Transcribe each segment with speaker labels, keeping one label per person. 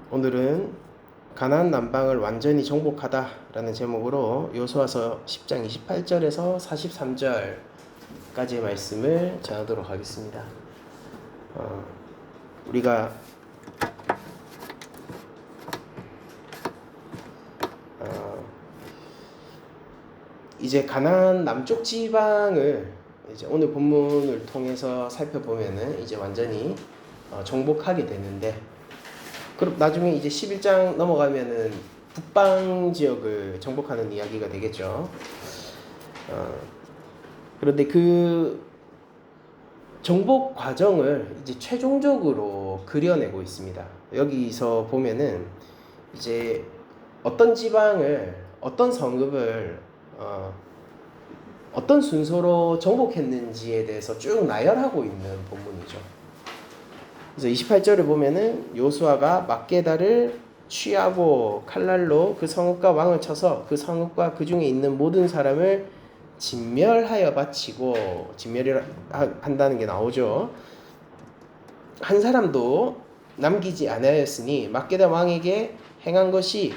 Speaker 1: 오늘은 가나안 남방을 완전히 정복하다라는 제목으로 여호수아서 10장 28절에서 43절까지의 말씀을 전하도록 하겠습니다. 우리가 이제 가나안 남쪽 지방을 이제 오늘 본문을 통해서 살펴보면은 이제 완전히 정복하게 되는데, 그럼 나중에 이제 11장 넘어가면은 북방 지역을 정복하는 이야기가 되겠죠. 그런데 그 정복 과정을 이제 최종적으로 그려내고 있습니다. 여기서 보면은 이제 어떤 지방을, 어떤 성읍을 어떤 순서로 정복했는지에 대해서 쭉 나열하고 있는 본문이죠. 그래서 28절을 보면은 여호수아가 막게다를 취하고 칼날로 그 성읍과 왕을 쳐서 그 성읍과 그 중에 있는 모든 사람을 진멸하여 바치고, 진멸을 한다는 게 나오죠. 한 사람도 남기지 아니하였으니 막게다 왕에게 행한 것이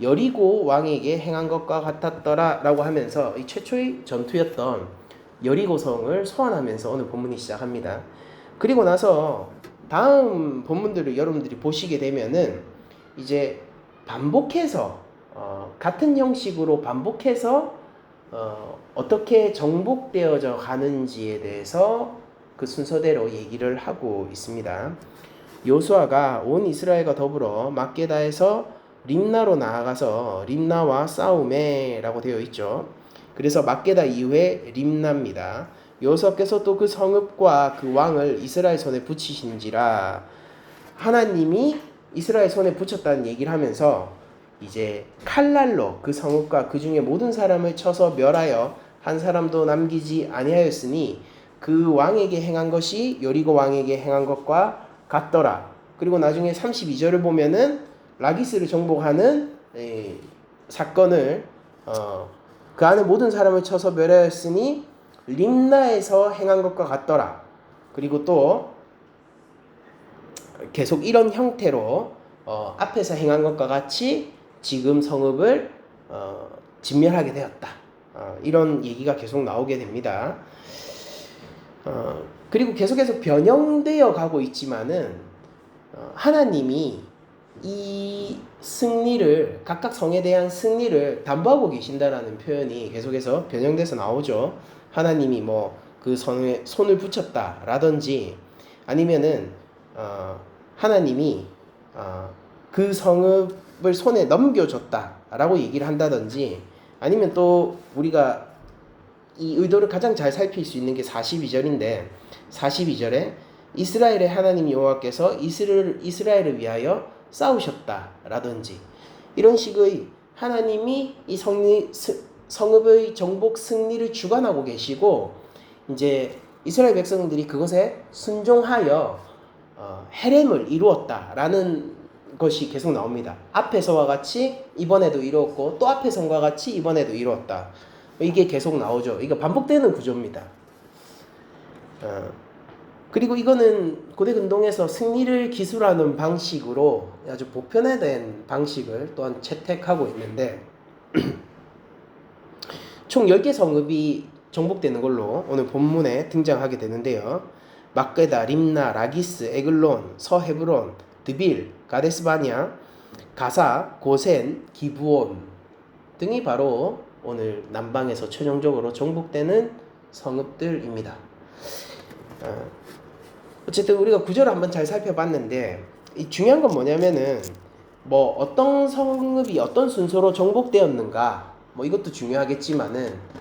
Speaker 1: 여리고 왕에게 행한 것과 같았더라 라고 하면서 이 최초의 전투였던 여리고성을 소환하면서 오늘 본문이 시작합니다. 그리고 나서 다음 본문들을 여러분들이 보시게 되면은 이제 반복해서 같은 형식으로 반복해서 어떻게 정복되어져 가는지에 대해서 그 순서대로 얘기를 하고 있습니다. 여호수아가 온 이스라엘과 더불어 막게다에서 림나로 나아가서 림나와 싸움에 라고 되어 있죠. 그래서 막게다 이후에 림나입니다. 여호수아께서 또 그 성읍과 그 왕을 이스라엘 손에 붙이신지라. 하나님이 이스라엘 손에 붙였다는 얘기를 하면서 이제 칼날로 그 성읍과 그 중에 모든 사람을 쳐서 멸하여 한 사람도 남기지 아니하였으니 그 왕에게 행한 것이 여리고 왕에게 행한 것과 같더라. 그리고 나중에 32절을 보면은 라기스를 정복하는 사건을 그 안에 모든 사람을 쳐서 멸하였으니 림나에서 행한 것과 같더라. 그리고 또 계속 이런 형태로 앞에서 행한 것과 같이 지금 성읍을 진멸하게 되었다. 이런 얘기가 계속 나오게 됩니다. 그리고 계속해서 변형되어 가고 있지만은 하나님이 이 승리를, 각각 성에 대한 승리를 담보하고 계신다라는 표현이 계속해서 변형돼서 나오죠. 하나님이 뭐 그 성에 손을 붙였다라든지, 아니면은 하나님이 그 성읍을 손에 넘겨줬다라고 얘기를 한다든지, 아니면 또 우리가 이 의도를 가장 잘 살필 수 있는 게 42절인데 42절에 이스라엘의 하나님 여호와께서 이스라엘을 위하여 싸우셨다라든지, 이런 식의 하나님이 이 성읍의 정복 승리를 주관하고 계시고, 이제 이스라엘 백성들이 그것에 순종하여 헤렘을 이루었다라는 것이 계속 나옵니다. 앞에서와 같이 이번에도 이루었고 또 앞에서와 같이 이번에도 이루었다. 이게 계속 나오죠. 이거 반복되는 구조입니다. 그리고 이거는 고대 근동에서 승리를 기술하는 방식으로 아주 보편화된 방식을 또한 채택하고 있는데 총 10개 성읍이 정복되는 걸로 오늘 본문에 등장하게 되는데요. 막게다, 림나, 라기스, 에글론, 서헤브론, 드빌, 가데스바냐, 가사, 고센, 기브온 등이 바로 오늘 남방에서 최종적으로 정복되는 성읍들입니다. 어쨌든 우리가 구절을 한번 잘 살펴봤는데, 이 중요한 건 뭐냐면은 뭐 어떤 성읍이 어떤 순서로 정복되었는가, 뭐 이것도 중요하겠지만은,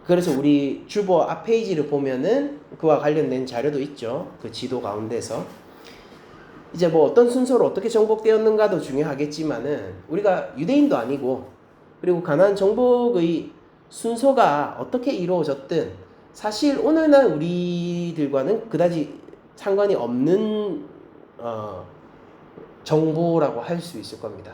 Speaker 1: 그래서 우리 주보 앞 페이지를 보면은 그와 관련된 자료도 있죠. 그 지도 가운데서 이제 뭐 어떤 순서로 어떻게 정복되었는가도 중요하겠지만은, 우리가 유대인도 아니고 그리고 가나안 정복의 순서가 어떻게 이루어졌든 사실 오늘날 우리들과는 그다지 상관이 없는 정보라고 할 수 있을 겁니다.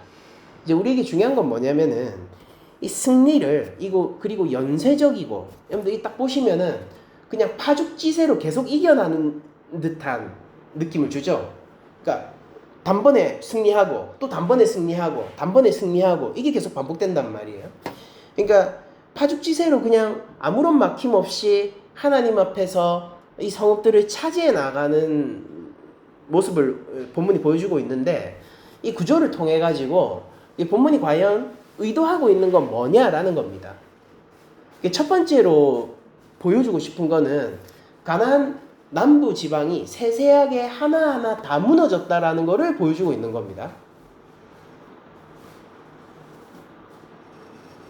Speaker 1: 이제 우리에게 중요한 건 뭐냐면은 이 승리를, 이거 그리고 연쇄적이고, 여러분들 딱 보시면은 그냥 파죽지세로 계속 이겨나는 듯한 느낌을 주죠. 그러니까 단번에 승리하고 또 단번에 승리하고 단번에 승리하고 이게 계속 반복된단 말이에요. 그러니까 파죽지세로 그냥 아무런 막힘 없이 하나님 앞에서 이 성읍들을 차지해 나가는 모습을 본문이 보여주고 있는데, 이 구조를 통해 가지고 이 본문이 과연 의도하고 있는 건 뭐냐라는 겁니다. 첫 번째로 보여주고 싶은 거는 가나안 남부 지방이 세세하게 하나하나 다 무너졌다라는 것을 보여주고 있는 겁니다.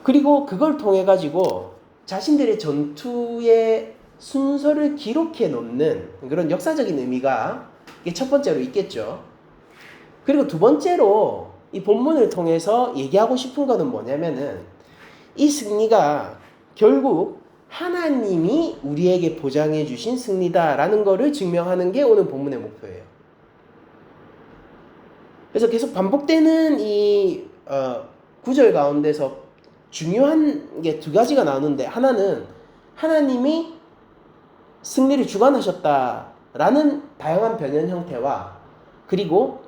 Speaker 1: 그리고 그걸 통해 가지고 자신들의 전투의 순서를 기록해 놓는 그런 역사적인 의미가 이게 첫 번째로 있겠죠. 그리고 두 번째로 이 본문을 통해서 얘기하고 싶은 거는 뭐냐면은 이 승리가 결국 하나님이 우리에게 보장해 주신 승리다라는 것을 증명하는 게 오늘 본문의 목표예요. 그래서 계속 반복되는 이 구절 가운데서 중요한 게 두 가지가 나오는데, 하나는 하나님이 승리를 주관하셨다라는 다양한 변형 형태와, 그리고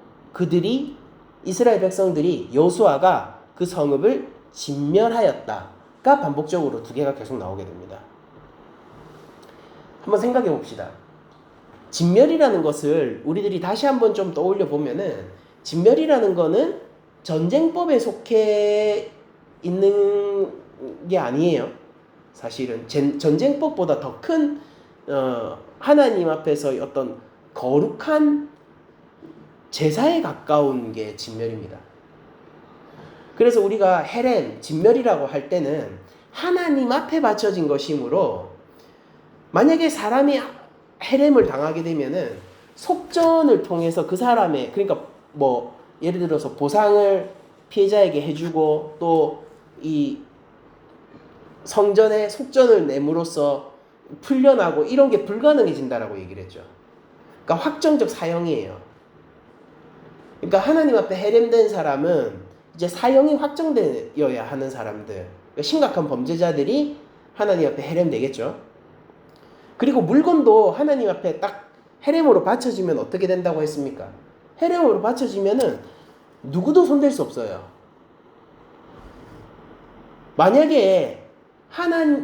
Speaker 1: 이스라엘 백성들이 여호수아가 그 성읍을 진멸하였다가 반복적으로 두 개가 계속 나오게 됩니다. 한번 생각해 봅시다. 진멸이라는 것을 우리들이 다시 한번 좀 떠올려 보면은, 진멸이라는 거는 전쟁법에 속해 있는 게 아니에요. 사실은 전쟁법보다 더 큰 하나님 앞에서 어떤 거룩한 제사에 가까운 게 진멸입니다. 그래서 우리가 헤렘, 진멸이라고 할 때는 하나님 앞에 바쳐진 것이므로, 만약에 사람이 헤렘을 당하게 되면은 속전을 통해서 그 사람의, 그러니까 뭐 예를 들어서 보상을 피해자에게 해주고 또 이 성전에 속전을 내므로써 풀려나고 이런 게 불가능해진다라고 얘기를 했죠. 그러니까 확정적 사형이에요. 그러니까 하나님 앞에 헤렘된 사람은 이제 사형이 확정되어야 하는 사람들, 그러니까 심각한 범죄자들이 하나님 앞에 헤렘되겠죠. 그리고 물건도 하나님 앞에 딱 헤렘으로 바쳐지면 어떻게 된다고 했습니까? 헤렘으로 바쳐지면은 누구도 손댈 수 없어요. 만약에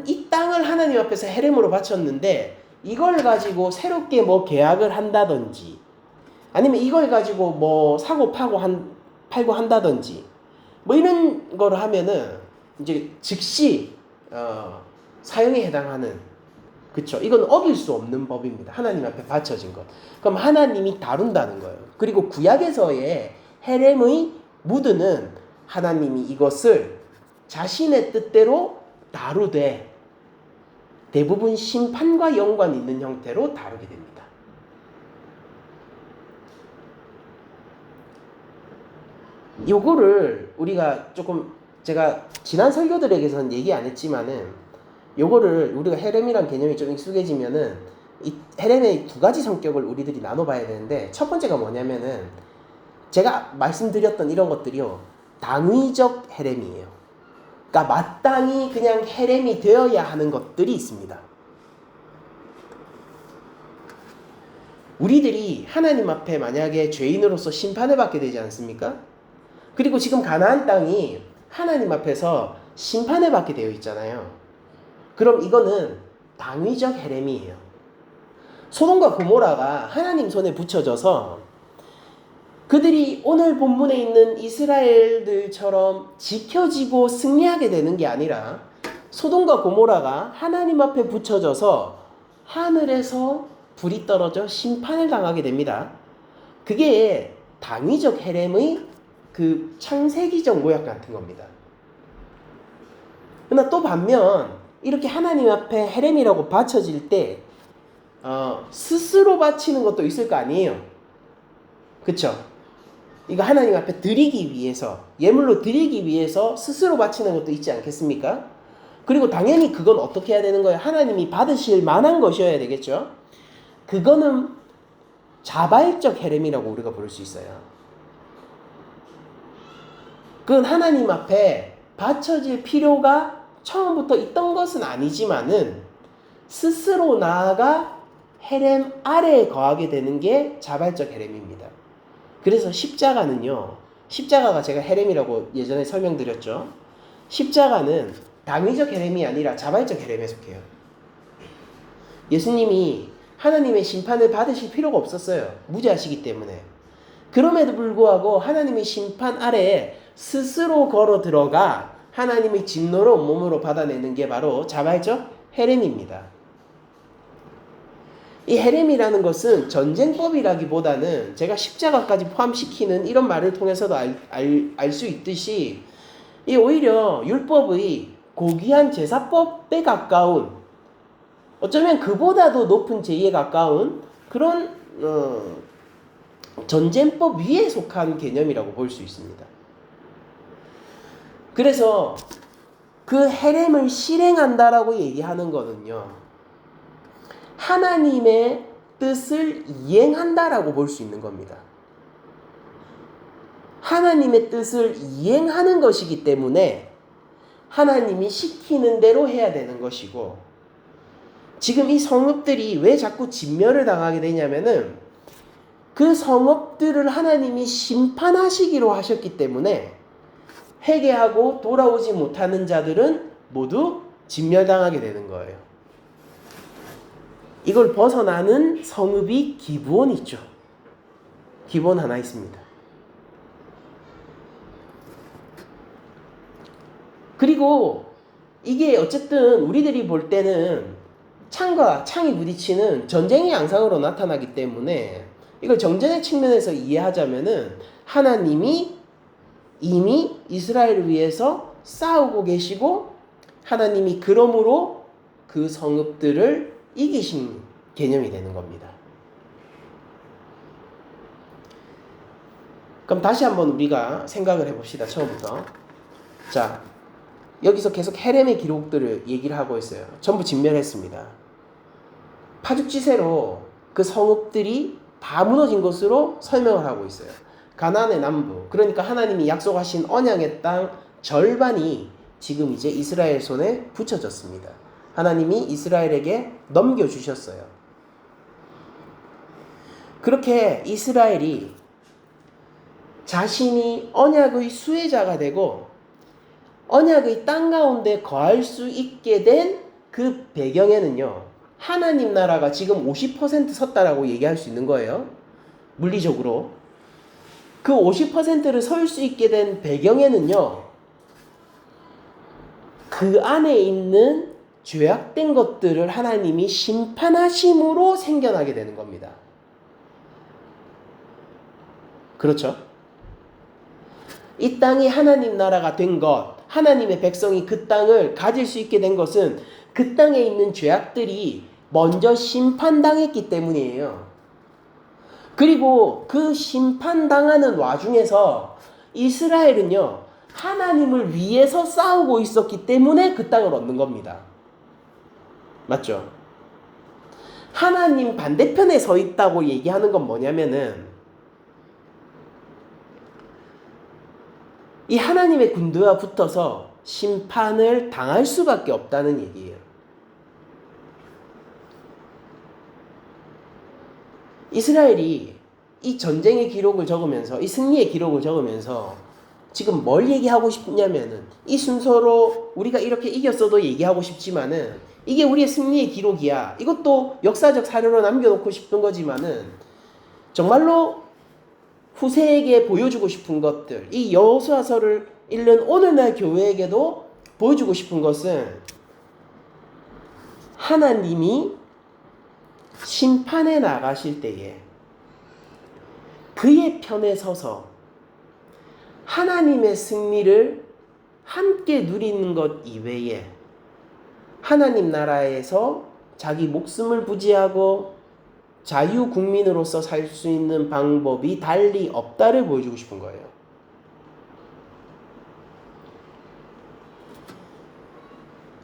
Speaker 1: 이 땅을 하나님 앞에서 헤렘으로 바쳤는데 이걸 가지고 새롭게 뭐 계약을 한다든지, 아니면 이걸 가지고 뭐 사고 팔고 한다든지 뭐 이런 거를 하면은 이제 즉시 사형에 해당하는, 그쵸? 이건 어길 수 없는 법입니다. 하나님 앞에 바쳐진 것. 그럼 하나님이 다룬다는 거예요. 그리고 구약에서의 헤렘의 무드는 하나님이 이것을 자신의 뜻대로 다루되 대부분 심판과 연관 있는 형태로 다루게 됩니다. 요거를 우리가 조금, 제가 지난 설교들에게서는 얘기 안 했지만은, 요거를 우리가 헤렘이란 개념이 좀 익숙해지면은 이 헤렘의 두 가지 성격을 우리들이 나눠봐야 되는데, 첫 번째가 뭐냐면은 제가 말씀드렸던 이런 것들이요, 당위적 헤렘이에요. 그러니까 마땅히 그냥 헤렘이 되어야 하는 것들이 있습니다. 우리들이 하나님 앞에 만약에 죄인으로서 심판을 받게 되지 않습니까? 그리고 지금 가나안 땅이 하나님 앞에서 심판을 받게 되어 있잖아요. 그럼 이거는 당위적 헤렘이에요. 소돔과 고모라가 하나님 손에 붙여져서 그들이 오늘 본문에 있는 이스라엘들처럼 지켜지고 승리하게 되는 게 아니라, 소돔과 고모라가 하나님 앞에 붙여져서 하늘에서 불이 떨어져 심판을 당하게 됩니다. 그게 당위적 헤렘의 그 창세기적 모양 같은 겁니다. 그러나 또 반면 이렇게 하나님 앞에 헤렘이라고 바쳐질 때 스스로 바치는 것도 있을 거 아니에요. 그쵸? 이거 하나님 앞에 드리기 위해서, 예물로 드리기 위해서 스스로 바치는 것도 있지 않겠습니까? 그리고 당연히 그건 어떻게 해야 되는 거예요? 하나님이 받으실 만한 것이어야 되겠죠? 그거는 자발적 헤렘이라고 우리가 부를 수 있어요. 그건 하나님 앞에 바쳐질 필요가 처음부터 있던 것은 아니지만은 스스로 나아가 헤렘 아래에 거하게 되는 게 자발적 헤렘입니다. 그래서 십자가가 제가 헤렘이라고 예전에 설명드렸죠. 십자가는 당위적 헤렘이 아니라 자발적 헤렘에 속해요. 예수님이 하나님의 심판을 받으실 필요가 없었어요. 무죄하시기 때문에. 그럼에도 불구하고 하나님의 심판 아래에 스스로 걸어 들어가 하나님의 진노를 온몸으로 받아내는 게 바로 자발적 헤렘입니다. 이 헤렘이라는 것은 전쟁법이라기보다는 제가 십자가까지 포함시키는 이런 말을 통해서도 알 수 있듯이 이 오히려 율법의 고귀한 제사법에 가까운, 어쩌면 그보다도 높은 제의에 가까운 그런 전쟁법 위에 속한 개념이라고 볼 수 있습니다. 그래서 그 헤렘을 실행한다라고 얘기하는 거는요, 하나님의 뜻을 이행한다라고 볼 수 있는 겁니다. 하나님의 뜻을 이행하는 것이기 때문에 하나님이 시키는 대로 해야 되는 것이고, 지금 이 성읍들이 왜 자꾸 진멸을 당하게 되냐면은 그 성읍들을 하나님이 심판하시기로 하셨기 때문에 회개하고 돌아오지 못하는 자들은 모두 진멸당하게 되는 거예요. 이걸 벗어나는 성읍이 기브온 있죠. 기브온 하나 있습니다. 그리고 이게 어쨌든 우리들이 볼 때는 창과 창이 부딪히는 전쟁의 양상으로 나타나기 때문에 이걸 정전의 측면에서 이해하자면은 하나님이 이미 이스라엘을 위해서 싸우고 계시고 하나님이 그러므로 그 성읍들을 이기신 개념이 되는 겁니다. 그럼 다시 한번 우리가 생각을 해봅시다. 처음부터. 자, 여기서 계속 헤렘의 기록들을 얘기를 하고 있어요. 전부 진멸했습니다. 파죽지세로 그 성읍들이 다 무너진 것으로 설명을 하고 있어요. 가나안의 남부, 그러니까 하나님이 약속하신 언약의 땅 절반이 지금 이제 이스라엘 손에 붙여졌습니다. 하나님이 이스라엘에게 넘겨주셨어요. 그렇게 이스라엘이 자신이 언약의 수혜자가 되고 언약의 땅 가운데 거할 수 있게 된 그 배경에는요, 하나님 나라가 지금 50% 섰다라고 얘기할 수 있는 거예요. 물리적으로. 그 50%를 설 수 있게 된 배경에는요, 그 안에 있는 죄악된 것들을 하나님이 심판하심으로 생겨나게 되는 겁니다. 그렇죠? 이 땅이 하나님 나라가 된 것, 하나님의 백성이 그 땅을 가질 수 있게 된 것은 그 땅에 있는 죄악들이 먼저 심판당했기 때문이에요. 그리고 그 심판당하는 와중에서 이스라엘은요, 하나님을 위해서 싸우고 있었기 때문에 그 땅을 얻는 겁니다. 맞죠? 하나님 반대편에 서 있다고 얘기하는 건 뭐냐면은 이 하나님의 군대와 붙어서 심판을 당할 수밖에 없다는 얘기예요. 이스라엘이 이 전쟁의 기록을 적으면서, 이 승리의 기록을 적으면서 지금 뭘 얘기하고 싶냐면은, 이 순서로 우리가 이렇게 이겼어도 얘기하고 싶지만은 이게 우리의 승리의 기록이야. 이것도 역사적 사료로 남겨놓고 싶은 거지만은 정말로 후세에게 보여주고 싶은 것들, 이 여호수아서를 읽는 오늘날 교회에게도 보여주고 싶은 것은 하나님이 심판에 나가실 때에 그의 편에 서서 하나님의 승리를 함께 누리는 것 이외에 하나님 나라에서 자기 목숨을 부지하고 자유 국민으로서 살 수 있는 방법이 달리 없다를 보여주고 싶은 거예요.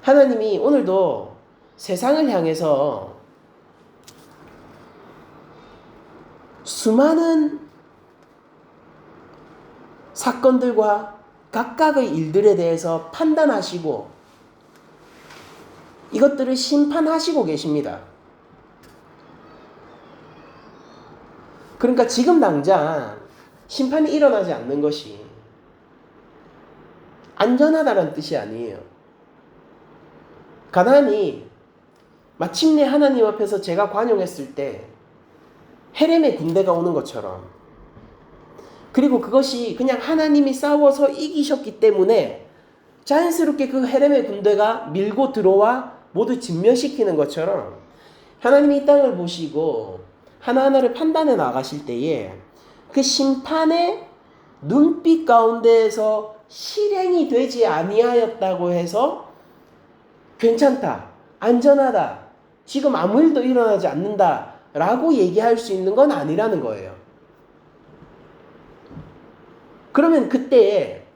Speaker 1: 하나님이 오늘도 세상을 향해서 수많은 사건들과 각각의 일들에 대해서 판단하시고 이것들을 심판하시고 계십니다. 그러니까 지금 당장 심판이 일어나지 않는 것이 안전하다는 뜻이 아니에요. 가나안이 마침내 하나님 앞에서 제가 관용했을 때 헤렘의 군대가 오는 것처럼, 그리고 그것이 그냥 하나님이 싸워서 이기셨기 때문에 자연스럽게 그 헤렘의 군대가 밀고 들어와 모두 진멸시키는 것처럼 하나님이 이 땅을 보시고 하나하나를 판단해 나가실 때에 그 심판의 눈빛 가운데에서 실행이 되지 아니하였다고 해서 괜찮다, 안전하다, 지금 아무 일도 일어나지 않는다 라고 얘기할 수 있는 건 아니라는 거예요. 그러면 그때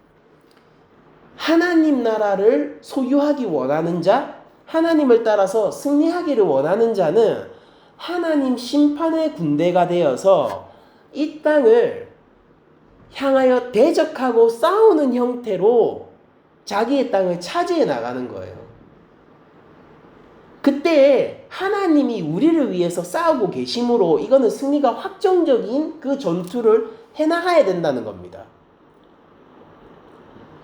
Speaker 1: 하나님 나라를 소유하기 원하는 자, 하나님을 따라서 승리하기를 원하는 자는 하나님 심판의 군대가 되어서 이 땅을 향하여 대적하고 싸우는 형태로 자기의 땅을 차지해 나가는 거예요. 그때 하나님이 우리를 위해서 싸우고 계심으로 이거는 승리가 확정적인 그 전투를 해나가야 된다는 겁니다.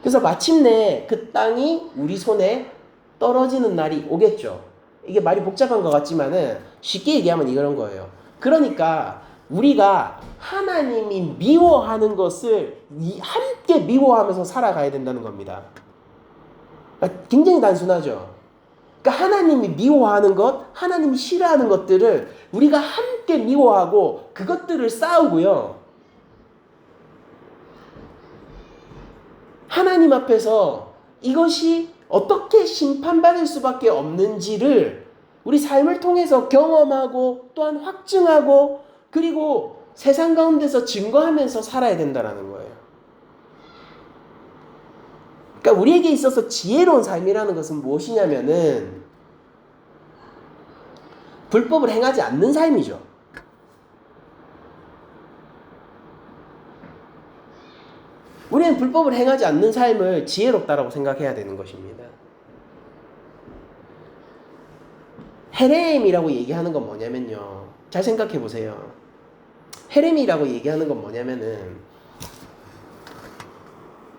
Speaker 1: 그래서 마침내 그 땅이 우리 손에 떨어지는 날이 오겠죠. 이게 말이 복잡한 것 같지만은 쉽게 얘기하면 이런 거예요. 그러니까 우리가 하나님이 미워하는 것을 함께 미워하면서 살아가야 된다는 겁니다. 굉장히 단순하죠. 그러니까 하나님이 미워하는 것, 하나님이 싫어하는 것들을 우리가 함께 미워하고 그것들을 싸우고요. 하나님 앞에서 이것이 어떻게 심판받을 수밖에 없는지를 우리 삶을 통해서 경험하고 또한 확증하고 그리고 세상 가운데서 증거하면서 살아야 된다는 거예요. 그러니까 우리에게 있어서 지혜로운 삶이라는 것은 무엇이냐면은 불법을 행하지 않는 삶이죠. 우리는 불법을 행하지 않는 삶을 지혜롭다라고 생각해야 되는 것입니다. 헤렘이라고 얘기하는 건 뭐냐면요. 잘 생각해 보세요. 헤렘이라고 얘기하는 건 뭐냐면은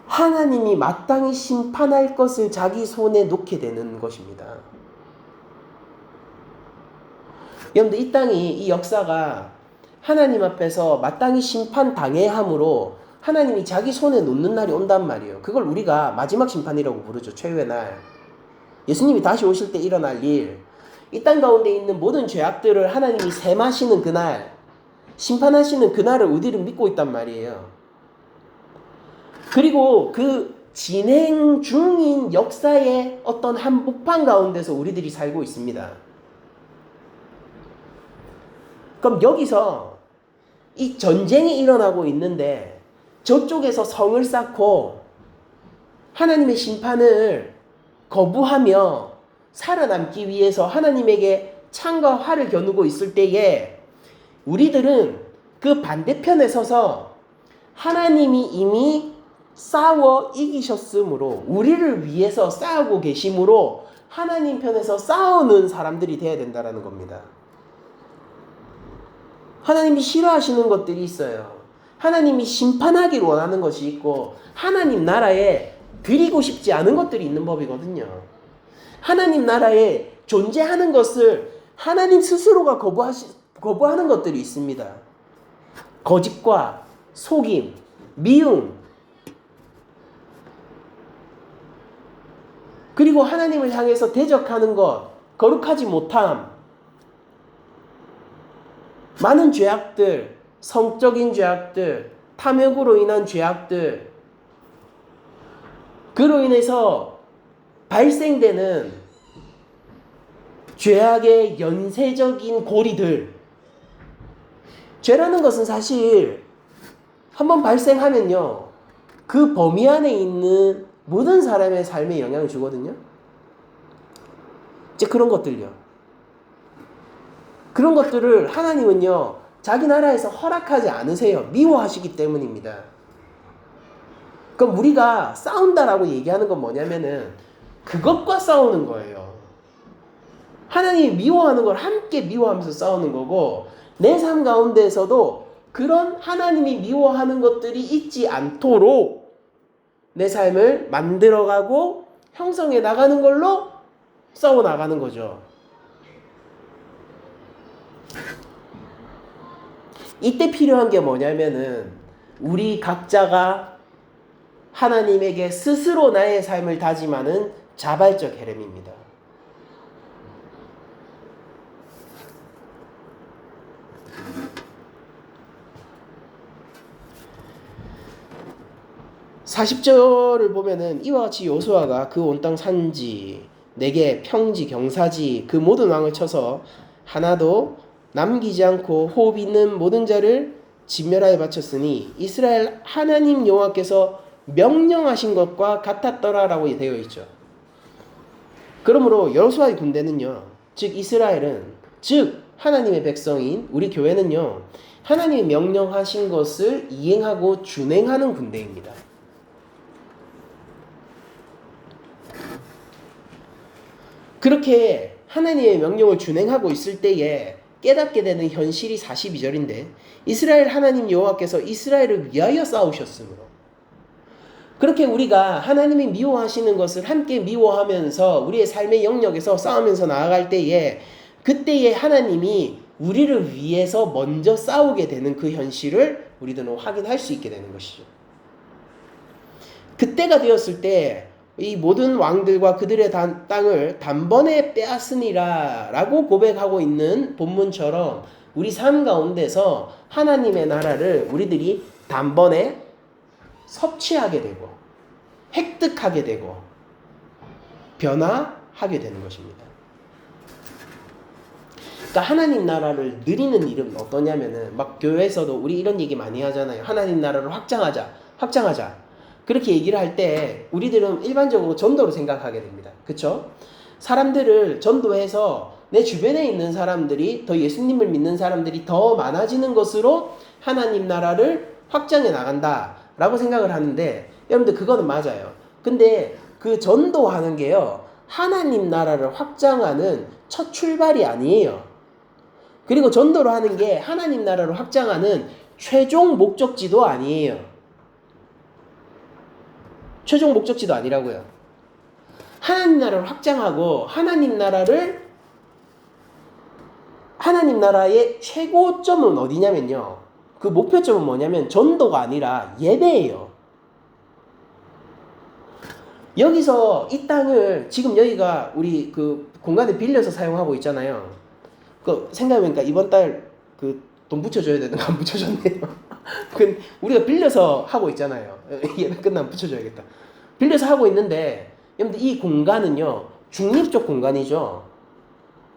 Speaker 1: 하나님이 마땅히 심판할 것을 자기 손에 놓게 되는 것입니다. 여러분들 이 땅이, 이 역사가 하나님 앞에서 마땅히 심판당해야 함으로 하나님이 자기 손에 놓는 날이 온단 말이에요. 그걸 우리가 마지막 심판이라고 부르죠. 최후의 날. 예수님이 다시 오실 때 일어날 일. 이 땅 가운데 있는 모든 죄악들을 하나님이 셈하시는 그날, 심판하시는 그날을 우리는 믿고 있단 말이에요. 그리고 그 진행 중인 역사의 어떤 한복판 가운데서 우리들이 살고 있습니다. 그럼 여기서 이 전쟁이 일어나고 있는데 저쪽에서 성을 쌓고 하나님의 심판을 거부하며 살아남기 위해서 하나님에게 창과 활을 겨누고 있을 때에 우리들은 그 반대편에 서서 하나님이 이미 싸워 이기셨으므로 우리를 위해서 싸우고 계심으로 하나님 편에서 싸우는 사람들이 되어야 된다는 겁니다. 하나님이 싫어하시는 것들이 있어요. 하나님이 심판하기를 원하는 것이 있고 하나님 나라에 드리고 싶지 않은 것들이 있는 법이거든요. 하나님 나라에 존재하는 것을 하나님 스스로가 거부하는 것들이 있습니다. 거짓과 속임, 미움, 그리고 하나님을 향해서 대적하는 것, 거룩하지 못함, 많은 죄악들, 성적인 죄악들, 탐욕으로 인한 죄악들, 그로 인해서 발생되는 죄악의 연쇄적인 고리들. 죄라는 것은 사실 한번 발생하면요, 그 범위 안에 있는 모든 사람의 삶에 영향을 주거든요. 이제 그런 것들요. 그런 것들을 하나님은요, 자기 나라에서 허락하지 않으세요. 미워하시기 때문입니다. 그럼 우리가 싸운다라고 얘기하는 건 뭐냐면은 그것과 싸우는 거예요. 하나님이 미워하는 걸 함께 미워하면서 싸우는 거고, 내 삶 가운데에서도 그런 하나님이 미워하는 것들이 있지 않도록 내 삶을 만들어가고 형성해 나가는 걸로 싸워 나가는 거죠. 이때 필요한 게 뭐냐면은 우리 각자가 하나님에게 스스로 나의 삶을 다짐하는 자발적 헤렘입니다. (40절을) 보면은 이와 같이 여호수아가 그 온 땅 산지 내게 평지 경사지 그 모든 왕을 쳐서 하나도 남기지 않고 호흡 있는 모든 자를 진멸하여 바쳤으니 이스라엘 하나님 여호와께서 명령하신 것과 같았더라라고 되어 있죠. 그러므로 여호수아의 군대는요, 즉 이스라엘은, 즉 하나님의 백성인 우리 교회는요, 하나님이 명령하신 것을 이행하고 준행하는 군대입니다. 그렇게 하나님의 명령을 준행하고 있을 때에 깨닫게 되는 현실이 42절인데 이스라엘 하나님 여호와께서 이스라엘을 위하여 싸우셨으므로, 그렇게 우리가 하나님이 미워하시는 것을 함께 미워하면서 우리의 삶의 영역에서 싸우면서 나아갈 때에 그때에 하나님이 우리를 위해서 먼저 싸우게 되는 그 현실을 우리들은 확인할 수 있게 되는 것이죠. 그때가 되었을 때 이 모든 왕들과 그들의 땅을 단번에 빼앗으니라 라고 고백하고 있는 본문처럼 우리 삶 가운데서 하나님의 나라를 우리들이 단번에 섭취하게 되고 획득하게 되고 변화하게 되는 것입니다. 그러니까 하나님 나라를 누리는 일은 어떠냐면은 막 교회에서도 우리 이런 얘기 많이 하잖아요. 하나님 나라를 확장하자. 그렇게 얘기를 할 때 우리들은 일반적으로 전도로 생각하게 됩니다. 그렇죠? 사람들을 전도해서 내 주변에 있는 사람들이 더 예수님을 믿는 사람들이 더 많아지는 것으로 하나님 나라를 확장해 나간다라고 생각을 하는데 여러분들 그거는 맞아요. 근데 그 전도하는 게요, 하나님 나라를 확장하는 첫 출발이 아니에요. 그리고 전도를 하는 게 하나님 나라를 확장하는 최종 목적지도 아니에요. 최종 목적지도 아니라고요. 하나님 나라를 확장하고 하나님 나라의 최고점은 어디냐면요, 그 목표점은 뭐냐면 전도가 아니라 예배예요. 여기서 이 땅을 지금 여기가 우리 그 공간을 빌려서 사용하고 있잖아요. 그 생각해보니까 이번 달 그 돈 붙여줘야 되는 거 안 붙여줬네요. 그 우리가 빌려서 하고 있잖아요. 예배 끝나면 붙여줘야겠다. 빌려서 하고 있는데 여러분들 이 공간은요, 중립적 공간이죠.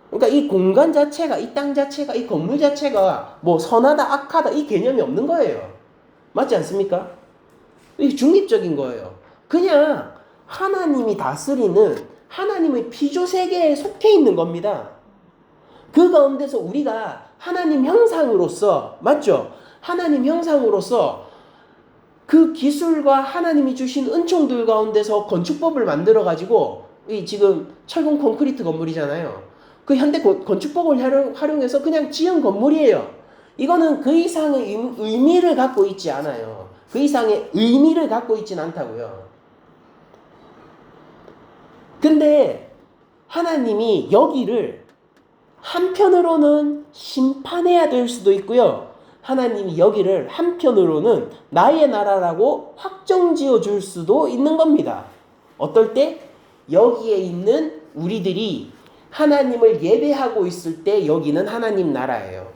Speaker 1: 그러니까 이 공간 자체가, 이 땅 자체가, 이 건물 자체가 뭐 선하다 악하다 이 개념이 없는 거예요. 맞지 않습니까? 이게 중립적인 거예요. 그냥 하나님이 다스리는 하나님의 피조세계에 속해 있는 겁니다. 그 가운데서 우리가 하나님 형상으로서, 맞죠? 하나님 형상으로서 그 기술과 하나님이 주신 은총들 가운데서 건축법을 만들어 가지고, 이 지금 철근 콘크리트 건물이잖아요. 그 현대 건축법을 활용해서 그냥 지은 건물이에요. 이거는 그 이상의 의미를 갖고 있지 않아요. 그 이상의 의미를 갖고 있진 않다고요. 근데 하나님이 여기를 한편으로는 심판해야 될 수도 있고요, 하나님이 여기를 한편으로는 나의 나라라고 확정지어 줄 수도 있는 겁니다. 어떨 때? 여기에 있는 우리들이 하나님을 예배하고 있을 때 여기는 하나님 나라예요.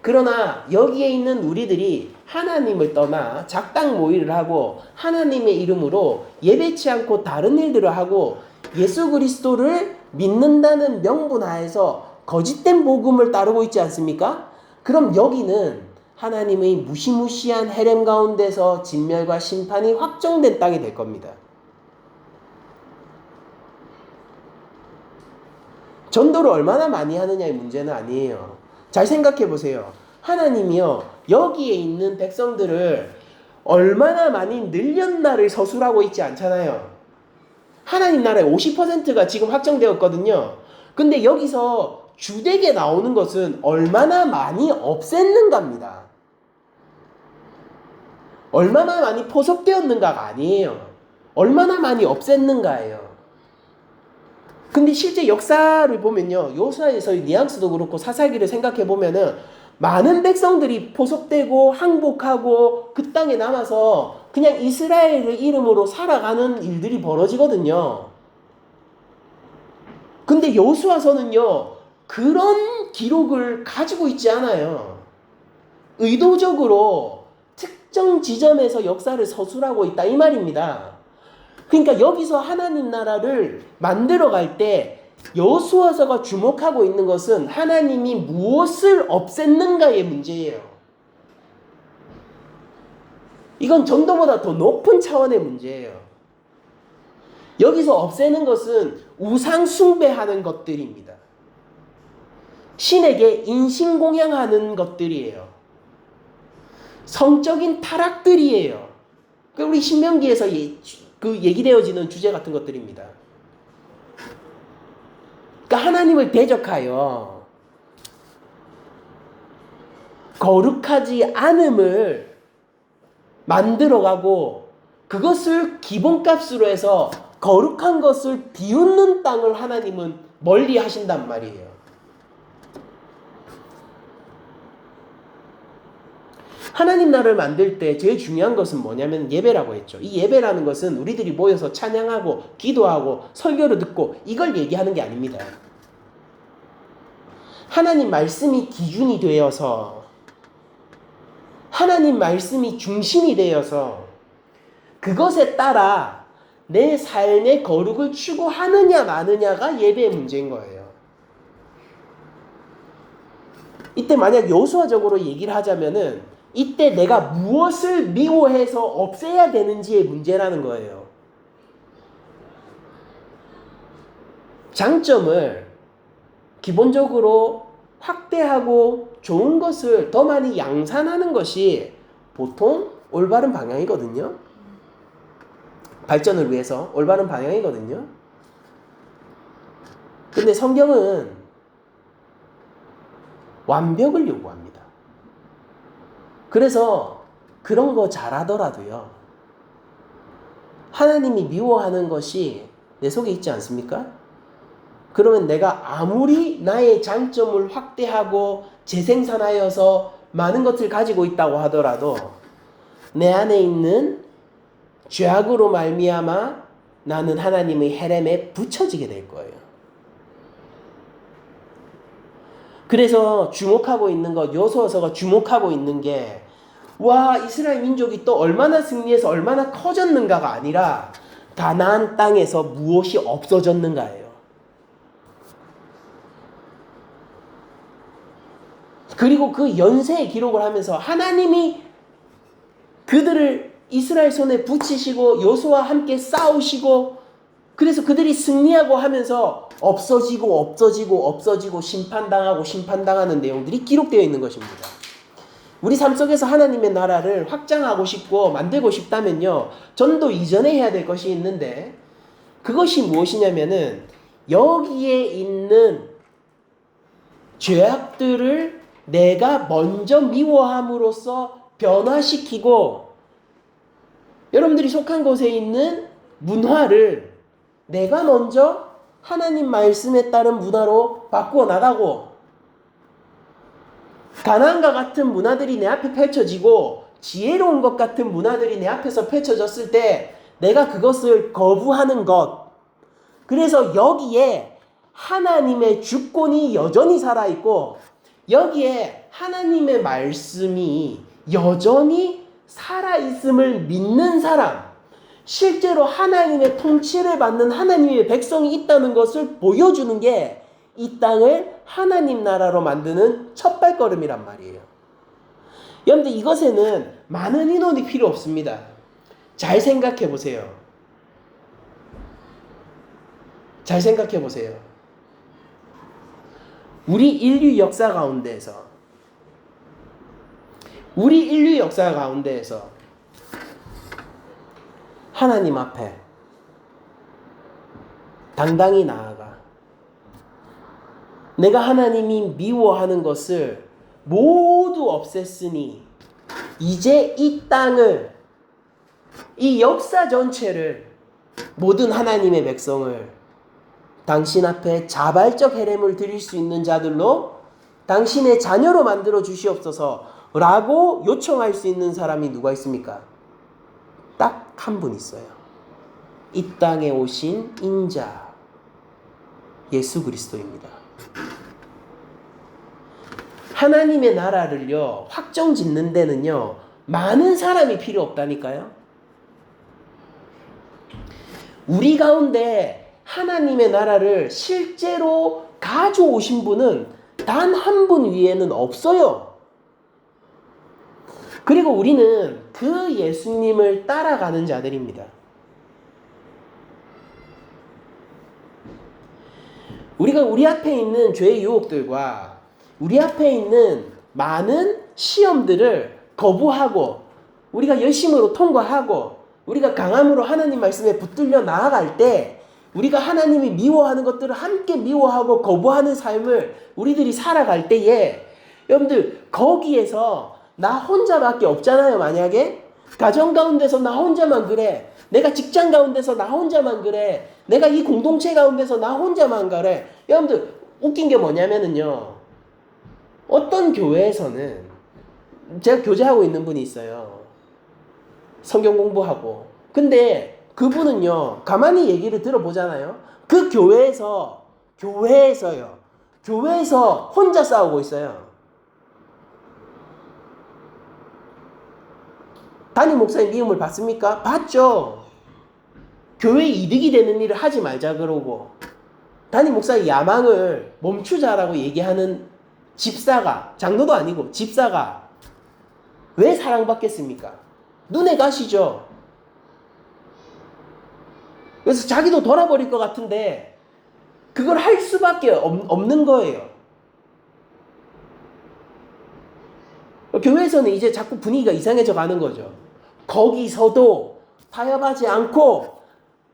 Speaker 1: 그러나 여기에 있는 우리들이 하나님을 떠나 작당 모의를 하고 하나님의 이름으로 예배치 않고 다른 일들을 하고 예수 그리스도를 믿는다는 명분 하에서 거짓된 복음을 따르고 있지 않습니까? 그럼 여기는 하나님의 무시무시한 헤렘 가운데서 진멸과 심판이 확정된 땅이 될 겁니다. 전도를 얼마나 많이 하느냐의 문제는 아니에요. 잘 생각해 보세요. 하나님이요, 여기에 있는 백성들을 얼마나 많이 늘렸나를 서술하고 있지 않잖아요. 하나님 나라의 50%가 지금 확정되었거든요. 근데 여기서 주되게 나오는 것은 얼마나 많이 없앴는가입니다. 얼마나 많이 포섭되었는가가 아니에요. 얼마나 많이 없앴는가예요. 근데 실제 역사를 보면요, 요사에서의 뉘앙스도 그렇고 사사기를 생각해 보면은 많은 백성들이 포섭되고 항복하고 그 땅에 남아서 그냥 이스라엘의 이름으로 살아가는 일들이 벌어지거든요. 근데 여호수아서는요, 그런 기록을 가지고 있지 않아요. 의도적으로 특정 지점에서 역사를 서술하고 있다 이 말입니다. 그러니까 여기서 하나님 나라를 만들어 갈 때 여호수아서가 주목하고 있는 것은 하나님이 무엇을 없앴는가의 문제예요. 이건 정도보다 더 높은 차원의 문제예요. 여기서 없애는 것은 우상 숭배하는 것들입니다. 신에게 인신공양하는 것들이에요. 성적인 타락들이에요. 우리 신명기에서 그 얘기되어지는 주제 같은 것들입니다. 그러니까 하나님을 대적하여 거룩하지 않음을 만들어가고 그것을 기본값으로 해서 거룩한 것을 비웃는 땅을 하나님은 멀리 하신단 말이에요. 하나님 나라를 만들 때 제일 중요한 것은 뭐냐면 예배라고 했죠. 이 예배라는 것은 우리들이 모여서 찬양하고 기도하고 설교를 듣고 이걸 얘기하는 게 아닙니다. 하나님 말씀이 기준이 되어서 하나님 말씀이 중심이 되어서 그것에 따라 내 삶의 거룩을 추구하느냐 마느냐가 예배의 문제인 거예요. 이때 만약 여호수아적으로 얘기를 하자면은 이때 내가 무엇을 미워해서 없애야 되는지의 문제라는 거예요. 장점을 기본적으로 확대하고 좋은 것을 더 많이 양산하는 것이 보통 올바른 방향이거든요. 발전을 위해서 올바른 방향이거든요. 근데 성경은 완벽을 요구합니다. 그래서 그런 거 잘하더라도요, 하나님이 미워하는 것이 내 속에 있지 않습니까? 그러면 내가 아무리 나의 장점을 확대하고 재생산하여서 많은 것을 가지고 있다고 하더라도 내 안에 있는 죄악으로 말미암아 나는 하나님의 헤렘에 붙여지게 될 거예요. 그래서 주목하고 있는 것, 여호수아서가 주목하고 있는 게 와, 이스라엘 민족이 또 얼마나 승리해서 얼마나 커졌는가가 아니라 가나안 땅에서 무엇이 없어졌는가예요. 그리고 그 연세의 기록을 하면서 하나님이 그들을 이스라엘 손에 붙이시고 여호수아와 함께 싸우시고 그래서 그들이 승리하고 하면서 없어지고 심판당하는 내용들이 기록되어 있는 것입니다. 우리 삶 속에서 하나님의 나라를 확장하고 싶고 만들고 싶다면요, 전도 이전에 해야 될 것이 있는데 그것이 무엇이냐면은 여기에 있는 죄악들을 내가 먼저 미워함으로써 변화시키고 여러분들이 속한 곳에 있는 문화를 내가 먼저 하나님 말씀에 따른 문화로 바꾸어 나가고 가나안과 같은 문화들이 내 앞에 펼쳐지고 지혜로운 것 같은 문화들이 내 앞에서 펼쳐졌을 때 내가 그것을 거부하는 것. 그래서 여기에 하나님의 주권이 여전히 살아있고 여기에 하나님의 말씀이 여전히 살아있음을 믿는 사람, 실제로 하나님의 통치를 받는 하나님의 백성이 있다는 것을 보여주는 게 이 땅을 하나님 나라로 만드는 첫 발걸음이란 말이에요. 여러분들 이것에는 많은 인원이 필요 없습니다. 잘 생각해 보세요. 잘 생각해 보세요. 우리 인류 역사 가운데에서 하나님 앞에 당당히 나아가 내가 하나님이 미워하는 것을 모두 없앴으니 이제 이 땅을 이 역사 전체를, 모든 하나님의 백성을 당신 앞에 자발적 헤렘을 드릴 수 있는 자들로 당신의 자녀로 만들어 주시옵소서 라고 요청할 수 있는 사람이 누가 있습니까? 딱 한 분 있어요. 이 땅에 오신 인자 예수 그리스도입니다. 하나님의 나라를요 확정 짓는 데는요 많은 사람이 필요 없다니까요. 우리 가운데 하나님의 나라를 실제로 가져오신 분은 단 한 분 위에는 없어요. 그리고 우리는 그 예수님을 따라가는 자들입니다. 우리가 우리 앞에 있는 죄의 유혹들과 우리 앞에 있는 많은 시험들을 거부하고 우리가 열심으로 통과하고 우리가 강함으로 하나님 말씀에 붙들려 나아갈 때 우리가 하나님이 미워하는 것들을 함께 미워하고 거부하는 삶을 우리들이 살아갈 때에 여러분들 거기에서 나 혼자밖에 없잖아요. 만약에 가정 가운데서 나 혼자만 그래, 내가 직장 가운데서 나 혼자만 그래, 내가 이 공동체 가운데서 나 혼자만 그래. 여러분들 웃긴 게 뭐냐면은요, 어떤 교회에서는 제가 교제하고 있는 분이 있어요. 성경 공부하고. 근데 그분은요 가만히 얘기를 들어보잖아요. 그 교회에서요 교회에서 혼자 싸우고 있어요. 담임 목사의 미움을 받습니까? 받죠. 교회 이득이 되는 일을 하지 말자 그러고 담임 목사의 야망을 멈추자라고 얘기하는 집사가, 장로도 아니고 집사가 왜 사랑받겠습니까? 눈에 가시죠. 그래서 자기도 돌아버릴 것 같은데 그걸 할 수밖에 없는 거예요. 교회에서는 이제 자꾸 분위기가 이상해져 가는 거죠. 거기서도 타협하지 않고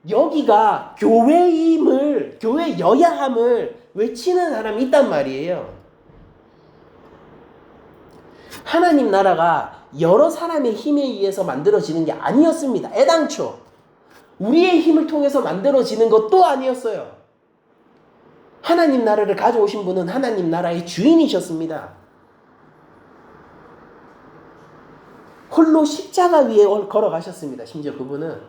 Speaker 1: 여기가 교회임을, 교회여야 함을 외치는 사람이 있단 말이에요. 하나님 나라가 여러 사람의 힘에 의해서 만들어지는 게 아니었습니다. 애당초 우리의 힘을 통해서 만들어지는 것도 아니었어요. 하나님 나라를 가져오신 분은 하나님 나라의 주인이셨습니다. 홀로 십자가 위에 걸어가셨습니다. 심지어 그분은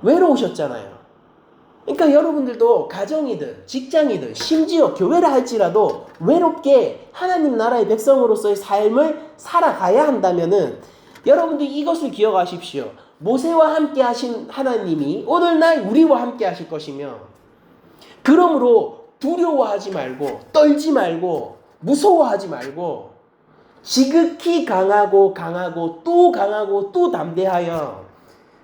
Speaker 1: 외로우셨잖아요. 그러니까 여러분들도 가정이든 직장이든 심지어 교회를 할지라도 외롭게 하나님 나라의 백성으로서의 삶을 살아가야 한다면은 여러분들 이것을 기억하십시오. 모세와 함께 하신 하나님이 오늘날 우리와 함께 하실 것이며, 그러므로 두려워하지 말고 떨지 말고 무서워하지 말고 지극히 강하고 또 담대하여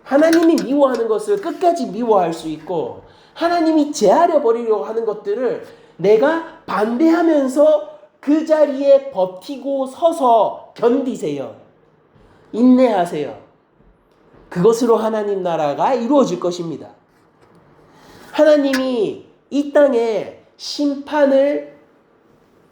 Speaker 1: 하나님이 미워하는 것을 끝까지 미워할 수 있고 하나님이 제하려 버리려고 하는 것들을 내가 반대하면서 그 자리에 버티고 서서 견디세요. 인내하세요. 그것으로 하나님 나라가 이루어질 것입니다. 하나님이 이 땅에 심판을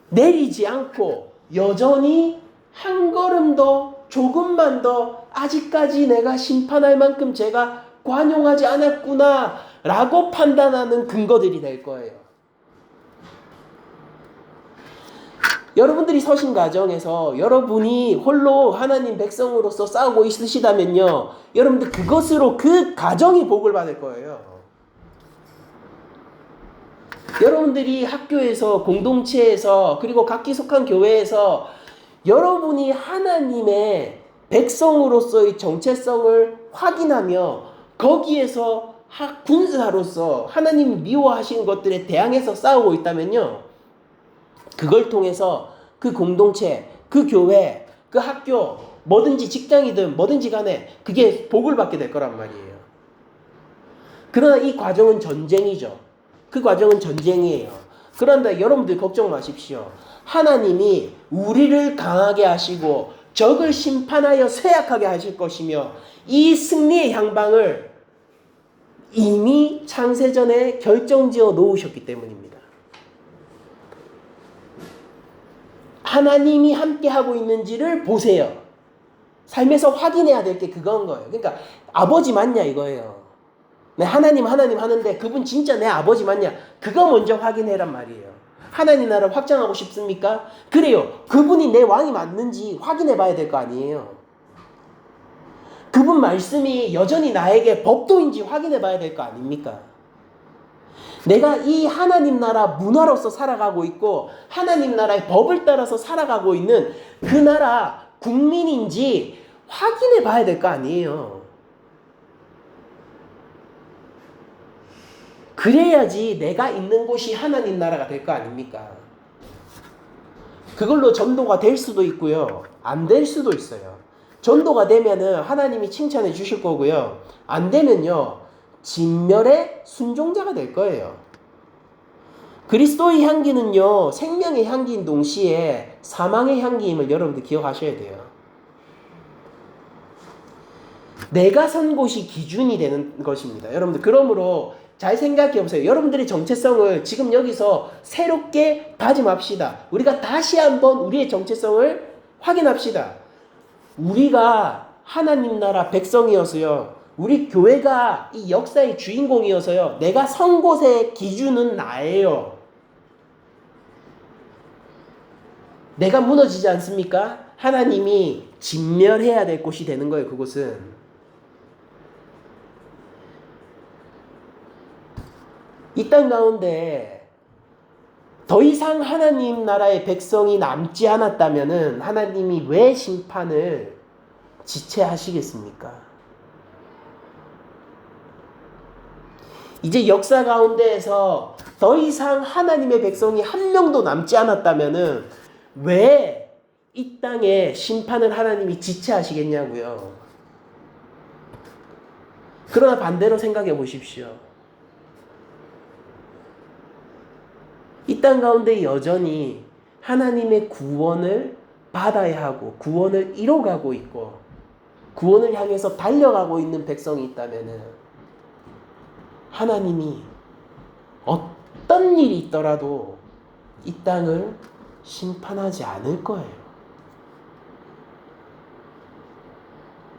Speaker 1: 내리지 않고 여전히 한 걸음 더, 조금만 더 아직까지 내가 심판할 만큼 제가 관용하지 않았구나 라고 판단하는 근거들이 될 거예요. 여러분들이 서신 가정에서 여러분이 홀로 하나님 백성으로서 싸우고 있으시다면요, 여러분들 그것으로 그 가정이 복을 받을 거예요. 여러분들이 학교에서, 공동체에서, 그리고 각기 속한 교회에서 여러분이 하나님의 백성으로서의 정체성을 확인하며 거기에서 군사로서 하나님 미워하시는 것들에 대항해서 싸우고 있다면요, 그걸 통해서 그 공동체, 그 교회, 그 학교, 뭐든지 직장이든 뭐든지 간에 그게 복을 받게 될 거란 말이에요. 그러나 이 과정은 전쟁이죠. 그 과정은 전쟁이에요. 그런데 여러분들 걱정 마십시오. 하나님이 우리를 강하게 하시고 적을 심판하여 쇠약하게 하실 것이며 이 승리의 향방을 이미 창세전에 결정지어 놓으셨기 때문입니다. 하나님이 함께하고 있는지를 보세요. 삶에서 확인해야 될 게 그건 거예요. 그러니까 아버지 맞냐 이거예요. 내 하나님 하는데 그분 진짜 내 아버지 맞냐? 그거 먼저 확인해란 말이에요. 하나님 나라를 확장하고 싶습니까? 그래요. 그분이 내 왕이 맞는지 확인해 봐야 될 거 아니에요. 그분 말씀이 여전히 나에게 법도인지 확인해 봐야 될 거 아닙니까? 내가 이 하나님 나라 문화로서 살아가고 있고 하나님 나라의 법을 따라서 살아가고 있는 그 나라 국민인지 확인해 봐야 될 거 아니에요. 그래야지 내가 있는 곳이 하나님 나라가 될 거 아닙니까? 그걸로 전도가 될 수도 있고요. 안 될 수도 있어요. 전도가 되면은 하나님이 칭찬해 주실 거고요. 안 되면요. 진멸의 순종자가 될 거예요. 그리스도의 향기는요. 생명의 향기인 동시에 사망의 향기임을 여러분들 기억하셔야 돼요. 내가 선 곳이 기준이 되는 것입니다. 여러분들 그러므로 잘 생각해 보세요. 여러분들의 정체성을 지금 여기서 새롭게 다짐합시다. 우리가 다시 한번 우리의 정체성을 확인합시다. 우리가 하나님 나라 백성이어서요. 우리 교회가 이 역사의 주인공이어서요. 내가 선 곳의 기준은 나예요. 내가 무너지지 않습니까? 하나님이 진멸해야 될 곳이 되는 거예요. 그곳은. 이 땅 가운데 더 이상 하나님 나라의 백성이 남지 않았다면은 하나님이 왜 심판을 지체하시겠습니까? 이제 역사 가운데에서 더 이상 하나님의 백성이 한 명도 남지 않았다면은 왜 이 땅에 심판을 하나님이 지체하시겠냐고요. 그러나 반대로 생각해 보십시오. 이 땅 가운데 여전히 하나님의 구원을 받아야 하고 구원을 이뤄가고 있고 구원을 향해서 달려가고 있는 백성이 있다면 하나님이 어떤 일이 있더라도 이 땅을 심판하지 않을 거예요.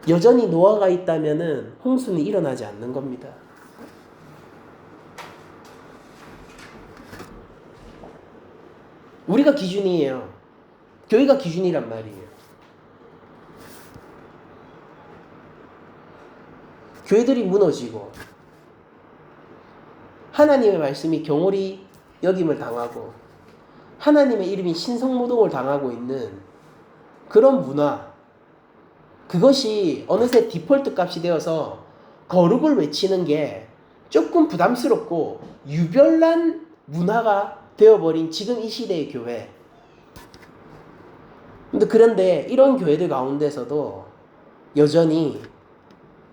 Speaker 1: 여전히 노아가 있다면 홍수는 일어나지 않는 겁니다. 우리가 기준이에요. 교회가 기준이란 말이에요. 교회들이 무너지고 하나님의 말씀이 경홀히 여김을 당하고 하나님의 이름이 신성모독을 당하고 있는 그런 문화, 그것이 어느새 디폴트 값이 되어서 거룩을 외치는 게 조금 부담스럽고 유별난 문화가 되어버린 지금 이 시대의 교회. 그런데 이런 교회들 가운데서도 여전히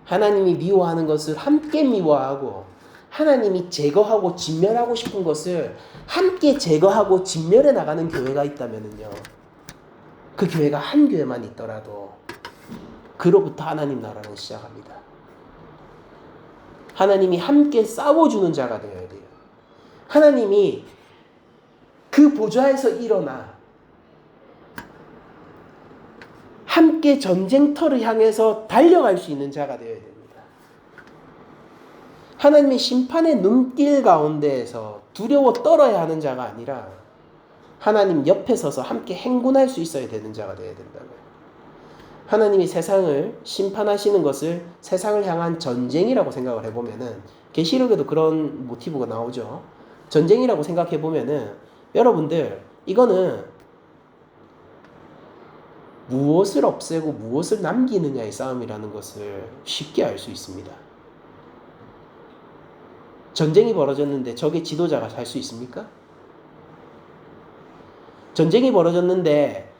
Speaker 1: 하나님이 미워하는 것을 함께 미워하고 하나님이 제거하고 진멸하고 싶은 것을 함께 제거하고 진멸해 나가는 교회가 있다면요. 그 교회가 한 교회만 있더라도 그로부터 하나님 나라는 시작합니다. 하나님이 함께 싸워주는 자가 되어야 돼요. 하나님이 그 보좌에서 일어나 함께 전쟁터를 향해서 달려갈 수 있는 자가 되어야 됩니다. 하나님의 심판의 눈길 가운데에서 두려워 떨어야 하는 자가 아니라 하나님 옆에 서서 함께 행군할 수 있어야 되는 자가 되어야 된다고요. 하나님이 세상을 심판하시는 것을 세상을 향한 전쟁이라고 생각을 해보면은 계시록에도 그런 모티브가 나오죠. 전쟁이라고 생각해 보면은 여러분들 이거는 무엇을 없애고 무엇을 남기느냐의 싸움이라는 것을 쉽게 알 수 있습니다. 전쟁이 벌어졌는데 적의 지도자가 살 수 있습니까? 전쟁이 벌어졌는데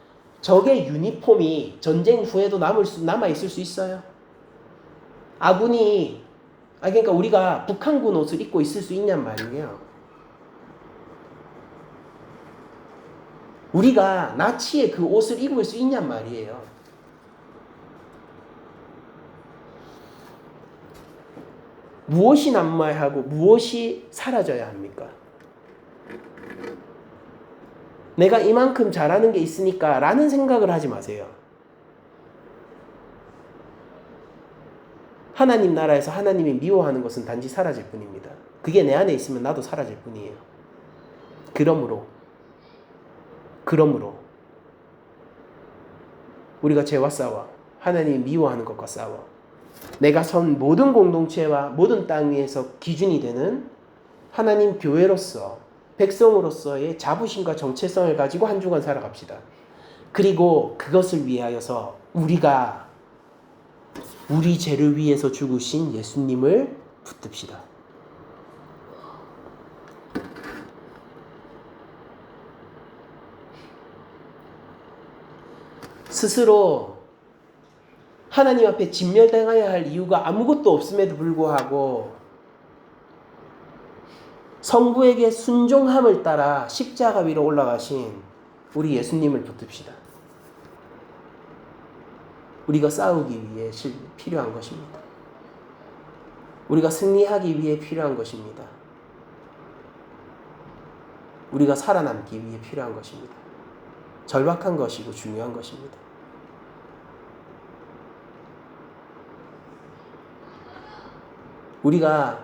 Speaker 1: 적의 유니폼이 전쟁 후에도 남아있을 수 있어요? 아군이, 그러니까 우리가 북한군 옷을 입고 있을 수 있냔 말이에요. 우리가 나치의 그 옷을 입을 수 있냔 말이에요. 무엇이 남아야하고 무엇이 사라져야 합니까? 내가 이만큼 잘하는 게 있으니까 라는 생각을 하지 마세요. 하나님 나라에서 하나님이 미워하는 것은 단지 사라질 뿐입니다. 그게 내 안에 있으면 나도 사라질 뿐이에요. 그러므로 우리가 죄와 싸워. 하나님이 미워하는 것과 싸워. 내가 선 모든 공동체와 모든 땅 위에서 기준이 되는 하나님 교회로서 백성으로서의 자부심과 정체성을 가지고 한 주간 살아갑시다. 그리고 그것을 위하여서 우리가 우리 죄를 위해서 죽으신 예수님을 붙듭시다. 스스로 하나님 앞에 진멸당해야 할 이유가 아무것도 없음에도 불구하고 성부에게 순종함을 따라 십자가 위로 올라가신 우리 예수님을 붙듭시다. 우리가 싸우기 위해 필요한 것입니다. 우리가 승리하기 위해 필요한 것입니다. 우리가 살아남기 위해 필요한 것입니다. 절박한 것이고 중요한 것입니다. 우리가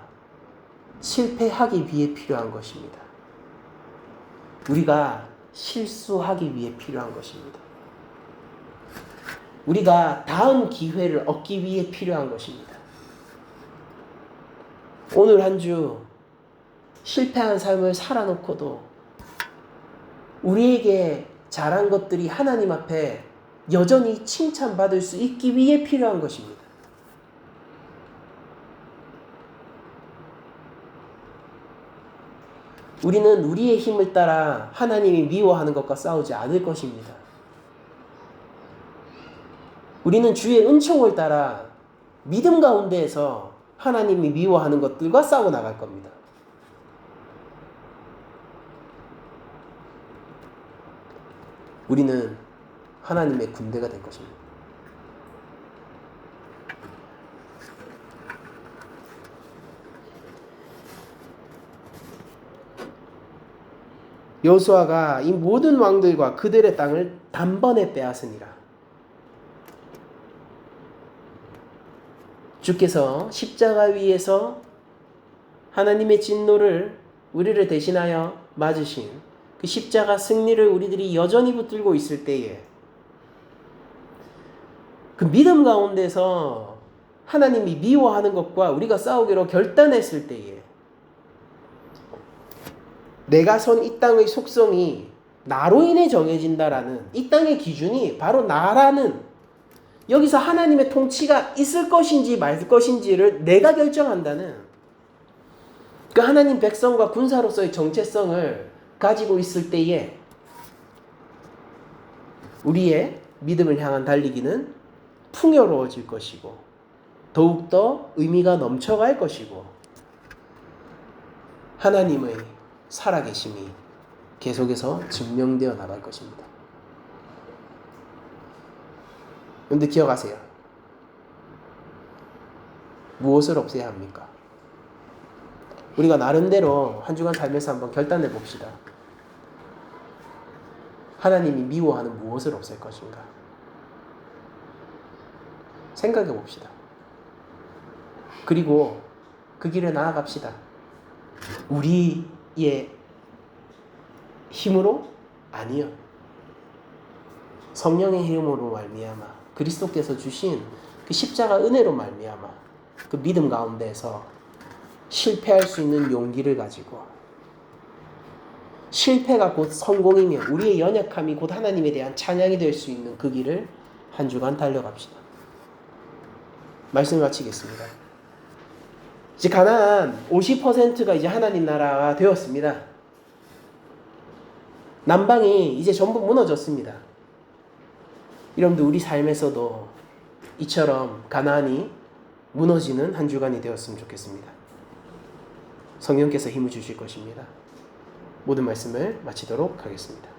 Speaker 1: 실패하기 위해 필요한 것입니다. 우리가 실수하기 위해 필요한 것입니다. 우리가 다음 기회를 얻기 위해 필요한 것입니다. 오늘 한 주 실패한 삶을 살아놓고도 우리에게 잘한 것들이 하나님 앞에 여전히 칭찬받을 수 있기 위해 필요한 것입니다. 우리는 우리의 힘을 따라 하나님이 미워하는 것과 싸우지 않을 것입니다. 우리는 주의 은총을 따라 믿음 가운데에서 하나님이 미워하는 것들과 싸워 나갈 겁니다. 우리는 하나님의 군대가 될 것입니다. 여호수아가 이 모든 왕들과 그들의 땅을 단번에 빼앗으니라. 주께서 십자가 위에서 하나님의 진노를 우리를 대신하여 맞으신 그 십자가 승리를 우리들이 여전히 붙들고 있을 때에 그 믿음 가운데서 하나님이 미워하는 것과 우리가 싸우기로 결단했을 때에 내가 선 이 땅의 속성이 나로 인해 정해진다라는 이 땅의 기준이 바로 나라는 여기서 하나님의 통치가 있을 것인지 말 것인지를 내가 결정한다는 그 하나님 백성과 군사로서의 정체성을 가지고 있을 때에 우리의 믿음을 향한 달리기는 풍요로워질 것이고 더욱더 의미가 넘쳐갈 것이고 하나님의 살아계심이 계속해서 증명되어 나갈 것입니다. 그런데 기억하세요. 무엇을 없애야 합니까? 우리가 나름대로 한 주간 살면서 한번 결단해 봅시다. 하나님이 미워하는 무엇을 없앨 것인가? 생각해 봅시다. 그리고 그 길에 나아갑시다. 우리의 힘으로? 아니요. 성령의 힘으로 말미암아 그리스도께서 주신 그 십자가 은혜로 말미암아 그 믿음 가운데에서 실패할 수 있는 용기를 가지고 실패가 곧 성공이며 우리의 연약함이 곧 하나님에 대한 찬양이 될 수 있는 그 길을 한 주간 달려갑시다. 말씀을 마치겠습니다. 이제 가나안 50%가 이제 하나님 나라가 되었습니다. 남방이 이제 전부 무너졌습니다. 여러분들 우리 삶에서도 이처럼 가나안이 무너지는 한 주간이 되었으면 좋겠습니다. 성령께서 힘을 주실 것입니다. 모든 말씀을 마치도록 하겠습니다.